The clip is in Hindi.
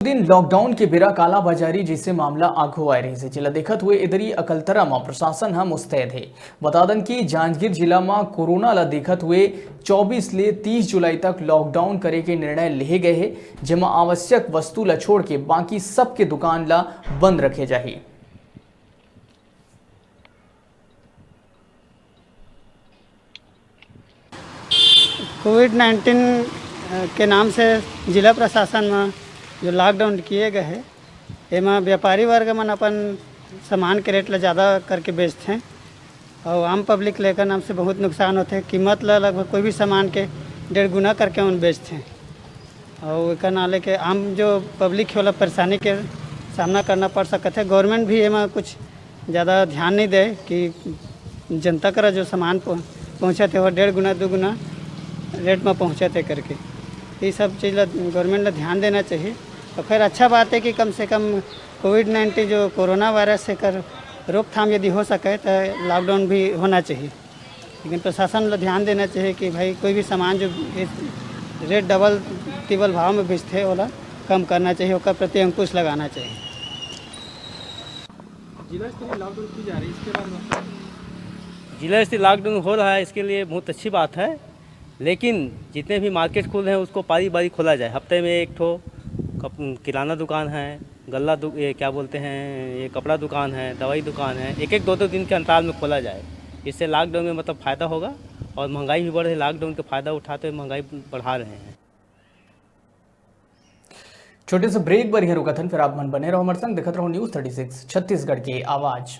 दिन लॉकडाउन के बेरा कालाबाजारी जैसे मामला आगो आ रही है। जिला देखत हुए इधरी अकलतरा में प्रशासन हम मुस्तैद है। बता दें कि जांजगीर जिला में कोरोना ला देखत हुए 24 ले 30 जुलाई तक लॉकडाउन करे के निर्णय लिए गए है, जेमा आवश्यक वस्तु ला छोड़ के बाकी सबके दुकान ला बंद रखे जाही। कोविड-19 के नाम से जिला प्रशासन में जो लॉकडाउन किए गए हैं, एमा व्यापारी वर्ग मन अपन सामान के रेट ला ज़्यादा करके बेचते हैं और आम पब्लिक लेकर नाम से बहुत नुकसान होते हैं। कीमत ला लगभग कोई भी सामान के 1.5 गुना करके उन बेचते हैं और एक नाले के आम जो पब्लिक वाला परेशानी के सामना करना पड़ सकता है। गवर्नमेंट भी एमा कुछ ज़्यादा ध्यान नहीं दे कि जनता का जो सामान पहुँचाते वो 1.5 गुना 2 गुना रेट में पहुँचाते करके, ये सब चीज़ गवर्नमेंट ने ध्यान देना चाहिए। तो खैर अच्छा बात है कि कम से कम कोविड-19 जो कोरोना वायरस से कर रोकथाम यदि हो सके तो लॉकडाउन भी होना चाहिए, लेकिन प्रशासन को ध्यान देना चाहिए कि भाई कोई भी सामान जो रेट डबल तिबल भाव में बेचते वाला कम करना चाहिए, उसका प्रति अंकुश लगाना चाहिए। जिला स्तरीय लॉकडाउन की जा रही है, इसके बारे में जिला स्तरीय लॉकडाउन हो रहा है, इसके लिए बहुत अच्छी बात है, लेकिन जितने भी मार्केट खुल रहे हैं उसको पारी बारी खोला जाए। हफ्ते में एक ठो किराना दुकान है, गल्ला ये क्या बोलते हैं, ये कपड़ा दुकान है, दवाई दुकान है, एक एक दो दो दिन के अंतराल में खोला जाए। इससे लॉकडाउन में मतलब फ़ायदा होगा और महंगाई भी बढ़ रही है। लॉकडाउन का फ़ायदा उठाते हुए महंगाई बढ़ा रहे हैं। छोटे से ब्रेक पर रुका था, फिर आप मन बने रहो हमारे संग, देखते रहो न्यूज़ 36 छत्तीसगढ़ की आवाज़।